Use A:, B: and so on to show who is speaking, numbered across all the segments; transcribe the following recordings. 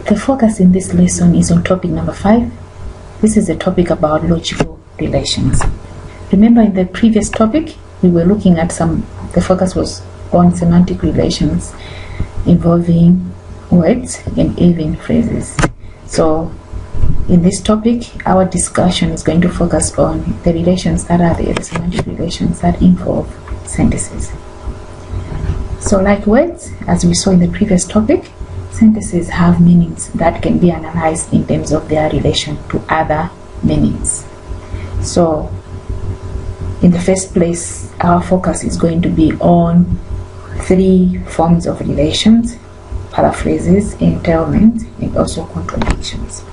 A: The focus in this lesson is on topic number 5. This is a topic about logical relations. Remember, in the previous topic, we were looking at the focus was on semantic relations involving words and even phrases. So, in this topic, our discussion is going to focus on the relations that are there, the semantic relations that involve sentences. So, like words, as we saw in the previous topic, sentences have meanings that can be analyzed in terms of their relation to other meanings. So, in the first place, our focus is going to be on 3 forms of relations: paraphrases, entailment, and also contradictions.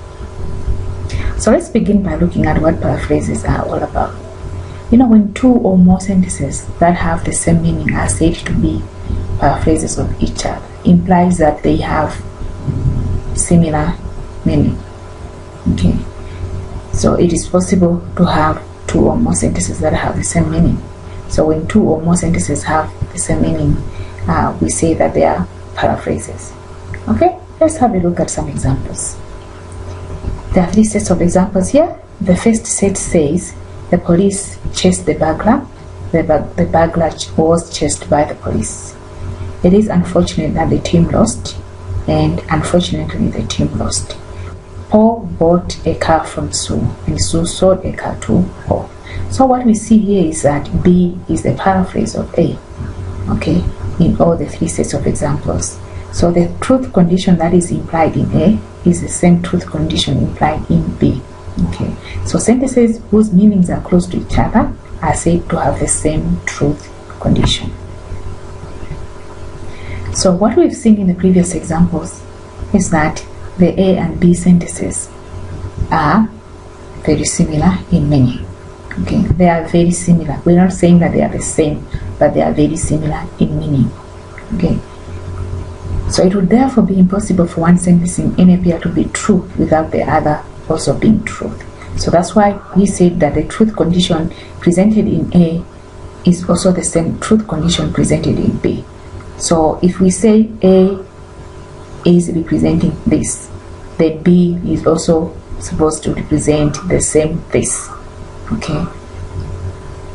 A: So let's begin by looking at what paraphrases are all about. When 2 or more sentences that have the same meaning are said to be paraphrases of each other, implies that they have similar meaning. Okay, so it is possible to have 2 or more sentences that have the same meaning. So when 2 or more sentences have the same meaning, we say that they are paraphrases. Okay, let's have a look at some examples. There are 3 sets of examples here. The first set says, the police chased the burglar. The burglar was chased by the police. It is unfortunate that the team lost, and unfortunately the team lost. Paul bought a car from Sue, and Sue sold a car to Paul. So what we see here is that B is the paraphrase of A, okay, in all the 3 sets of examples. So the truth condition that is implied in A is the same truth condition implied in B. Okay, so sentences whose meanings are close to each other are said to have the same truth condition. So what we've seen in the previous examples is that the A and B sentences are very similar in meaning. Okay, they are very similar. We're not saying that they are the same, but they are very similar in meaning. Okay, so it would therefore be impossible for one sentence in any pair to be true without the other also being true. So that's why we said that the truth condition presented in A is also the same truth condition presented in B. So if we say A is representing this, then B is also supposed to represent the same this. Okay.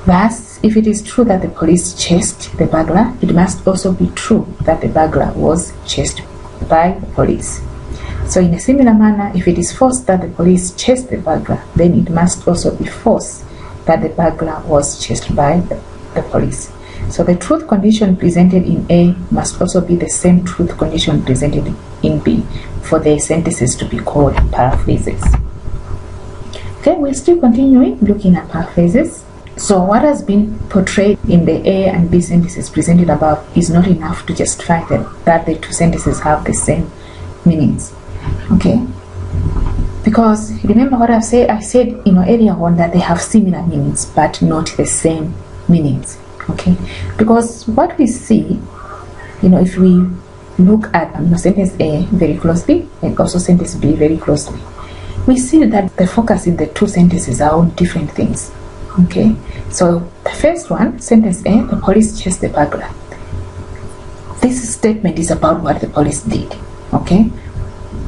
A: Thus, if it is true that the police chased the burglar, it must also be true that the burglar was chased by the police. So in a similar manner, if it is false that the police chased the burglar, then it must also be false that the burglar was chased by the police. So the truth condition presented in A must also be the same truth condition presented in B for the sentences to be called paraphrases. Okay, we're still continuing looking at paraphrases. So what has been portrayed in the A and B sentences presented above is not enough to justify that the 2 sentences have the same meanings. Okay, because remember what I said earlier on, that they have similar meanings but not the same meanings. Okay, because what we see, if we look at sentence A very closely and also sentence B very closely, we see that the focus in the 2 sentences are on different things. Okay, so the first one, sentence A, the police chased the burglar. This statement is about what the police did. Okay,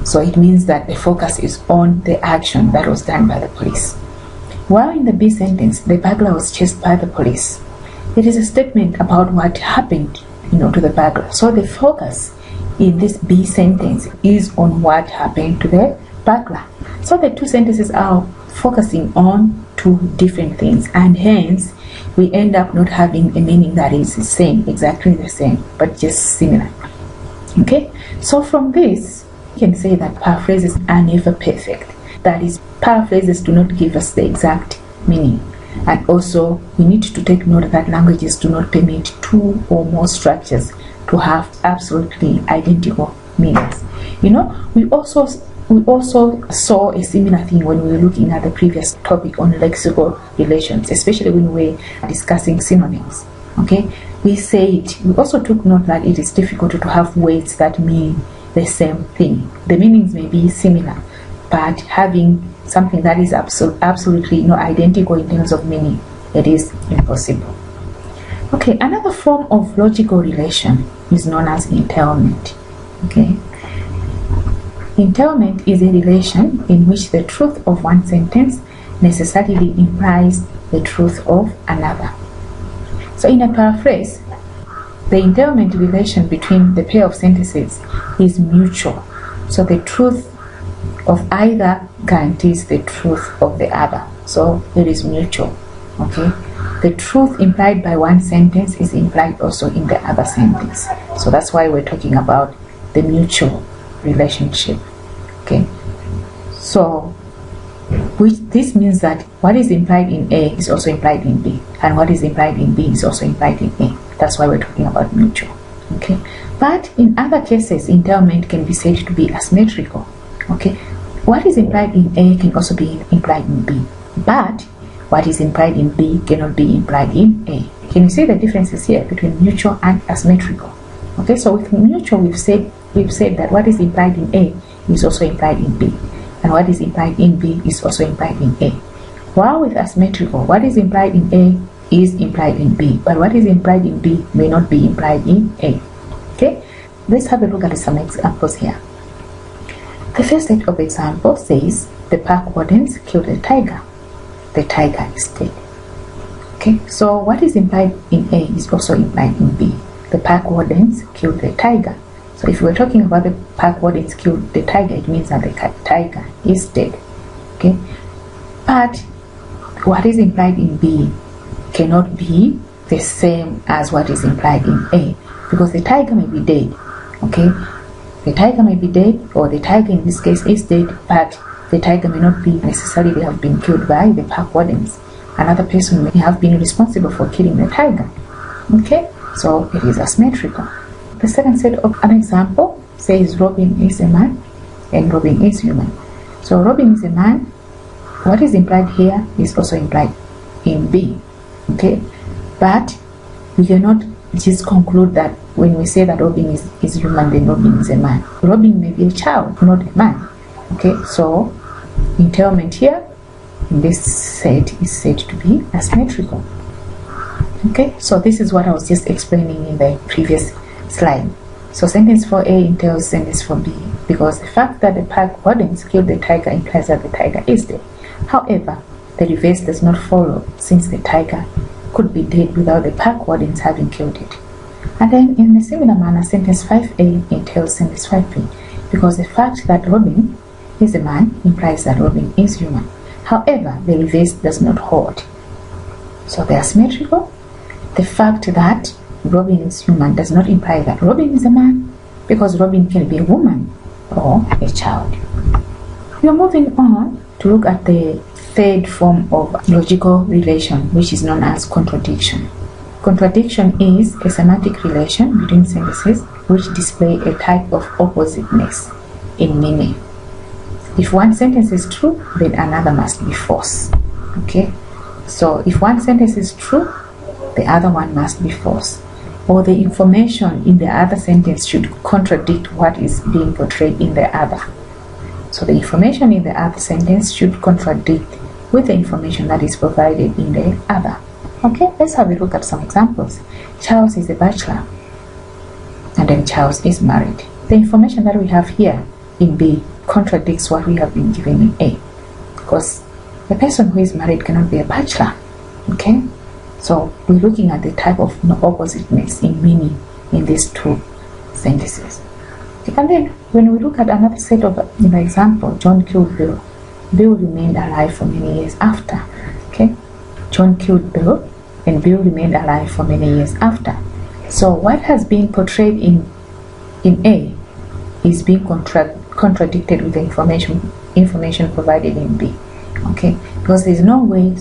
A: so it means that the focus is on the action that was done by the police. While in the B sentence, the burglar was chased by the police. It is a statement about what happened, to the burglar. So the focus in this B sentence is on what happened to the burglar. So the 2 sentences are focusing on 2 different things, and hence we end up not having a meaning that is the same, exactly the same, but just similar. Okay, so from this, we can say that paraphrases are never perfect. That is, paraphrases do not give us the exact meaning. And also, we need to take note that languages do not permit 2 or more structures to have absolutely identical meanings. We also saw a similar thing when we were looking at the previous topic on lexical relations, especially when we were discussing synonyms. Okay, we also took note that it is difficult to have words that mean the same thing. The meanings may be similar, but having something that is absolutely identical in terms of meaning, it is impossible. Okay, another form of logical relation is known as entailment. Okay, Entailment is a relation in which the truth of one sentence necessarily implies the truth of another. So in a paraphrase, the entailment relation between the pair of sentences is mutual. So the truth of either guarantees the truth of the other. So it is mutual. Okay? The truth implied by one sentence is implied also in the other sentence. So that's why we're talking about the mutual relationship. Okay? So this means that what is implied in A is also implied in B, and what is implied in B is also implied in A. That's why we're talking about mutual. Okay? But in other cases, entailment can be said to be asymmetrical. Okay? What is implied in A can also be implied in B, but what is implied in B cannot be implied in A. Can you see the differences here between mutual and asymmetrical? Okay, so with mutual, we've said that what is implied in A is also implied in B, and what is implied in B is also implied in A. While with asymmetrical, what is implied in A is implied in B, but what is implied in B may not be implied in A. Okay, let's have a look at some examples here. The first set of examples says the park wardens killed a tiger. The tiger is dead. Okay, so what is implied in A is also implied in B. The park wardens killed the tiger. So if we're talking about the park wardens killed the tiger, it means that the tiger is dead. Okay, but what is implied in B cannot be the same as what is implied in A, because the tiger may be dead. Okay, the tiger may be dead, or the tiger in this case is dead, but the tiger may not be necessarily have been killed by the park wardens. Another person may have been responsible for killing the tiger. Okay, so it is asymmetrical. The second set of an example says Robin is a man and Robin is human. So Robin is a man. What is implied here is also implied in B. Okay, but we cannot just conclude that when we say that Robin is human, then Robin is a man. Robin may be a child, not a man. Okay, so entailment here in this set is said to be asymmetrical. Okay, so this is what I was just explaining in the previous slide. So sentence for A entails sentence for B, because the fact that the park wardens killed the tiger implies that the tiger is dead. However, the reverse does not follow, since the tiger could be dead without the park wardens having killed it. And then in a similar manner, sentence 5A entails sentence 5B, because the fact that Robin is a man implies that Robin is human. However, the reverse does not hold. So they are symmetrical. The fact that Robin is human does not imply that Robin is a man, because Robin can be a woman or a child. We are moving on to look at the third form of logical relation, which is known as contradiction. Contradiction is a semantic relation between sentences which display a type of oppositeness in meaning. If one sentence is true, then another must be false. Okay, so if one sentence is true, the other one must be false, or the information in the other sentence should contradict what is being portrayed in the other. So the information in the other sentence should contradict with the information that is provided in the other. Okay, let's have a look at some examples. Charles is a bachelor, and then Charles is married. The information that we have here in B contradicts what we have been given in A, because the person who is married cannot be a bachelor. Okay, so we're looking at the type of oppositeness in meaning in these two sentences. Okay, and then when we look at another set of example, John killed Bill. Bill remained alive for many years after. Okay, John killed Bill and Bill remained alive for many years after. So what has been portrayed in A is being contradicted with the information provided in B. Okay, because there's no way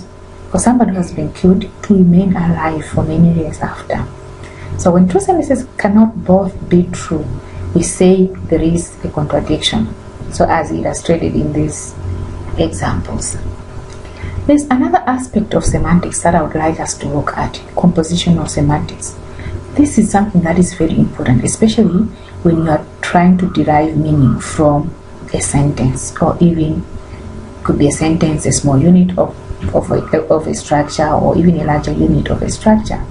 A: for somebody who has been killed to remain alive for many years after. So when two sentences cannot both be true, we say there is a contradiction, so as illustrated in these examples. There's another aspect of semantics that I would like us to look at: compositional semantics. This is something that is very important, especially when you are trying to derive meaning from a sentence, or even could be a sentence, a small unit of a structure, or even a larger unit of a structure.